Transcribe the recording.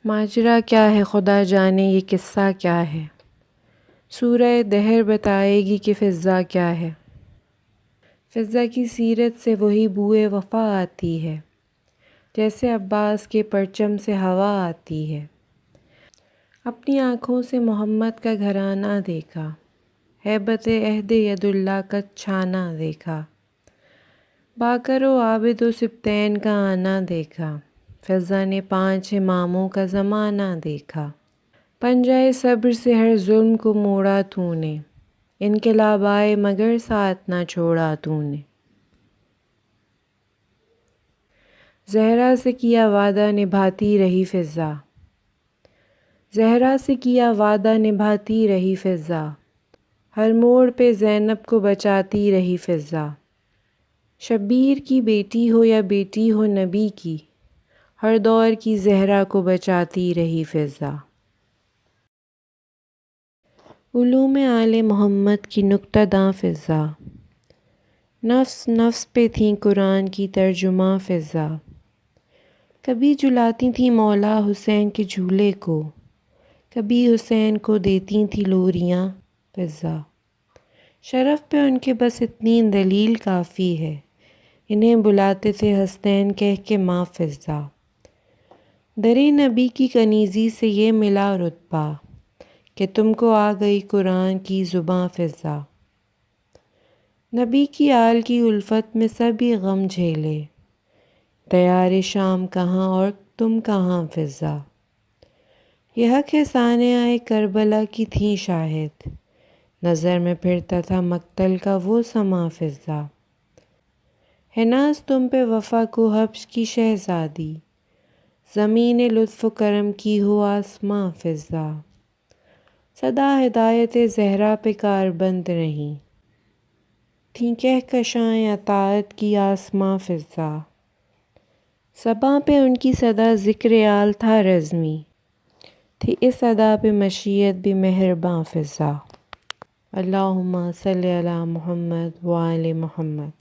ماجرا کیا ہے خدا جانے یہ قصہ کیا ہے، سورہ دہر بتائے گی کہ فضا کیا ہے۔ فضا کی سیرت سے وہی بوئے وفا آتی ہے، جیسے عباس کے پرچم سے ہوا آتی ہے۔ اپنی آنکھوں سے محمد کا گھرانہ دیکھا، ہیبت عہد ید اللہ کا چھانا دیکھا، باقر و عابد و سبطین کا آنا دیکھا۔ فضا نے 5 اماموں کا زمانہ دیکھا، پنجۂ صبر سے ہر ظلم کو موڑا تو نے، انقلاب آئے مگر ساتھ نہ چھوڑا تو نے۔ زہرا سے کیا وعدہ نبھاتی رہی فضا، زہرا سے کیا وعدہ نبھاتی رہی فضا، ہر موڑ پہ زینب کو بچاتی رہی فضا۔ شبیر کی بیٹی ہو یا بیٹی ہو نبی کی، ہر دور کی زہرا کو بچاتی رہی فضا۔ علوم آل محمد کی نکتہ داں فضا، نفس نفس پہ تھیں قرآن کی ترجماں فضا۔ کبھی جھلاتی تھیں مولا حسین کے جھولے کو، کبھی حسین کو دیتی تھیں لوریاں فضا۔ شرف پہ ان کے بس اتنی دلیل کافی ہے، انہیں بلاتے تھے ہستین کہہ کے ماں فضا۔ درِ نبی کی کنیزی سے یہ ملا رتبہ، کہ تم کو آ گئی قرآن کی زباں فضا۔ نبی کی آل کی الفت میں سبھی غم جھیلے، دیار شام کہاں اور تم کہاں فضا۔ یہ حق ہے صانعہ کربلا کی تھیں شاہد، نظر میں پھرتا تھا مقتل کا وہ سماں فضا۔ ہے ناز تم پہ وفا کو حبش کی شہزادی، زمین لطف و کرم کی ہو آسماں فضا۔ سدا ہدایت زہرا پہ کاربند نہیں، تھیں کہکشائیں اطاعت کی آسماں فضا۔ صبا پہ ان کی صدا ذکر آل تھا رزمی، تھی اس ادا پہ مشیت بھی مہرباں فضا۔ اللہم صلی علی محمد وآل محمد۔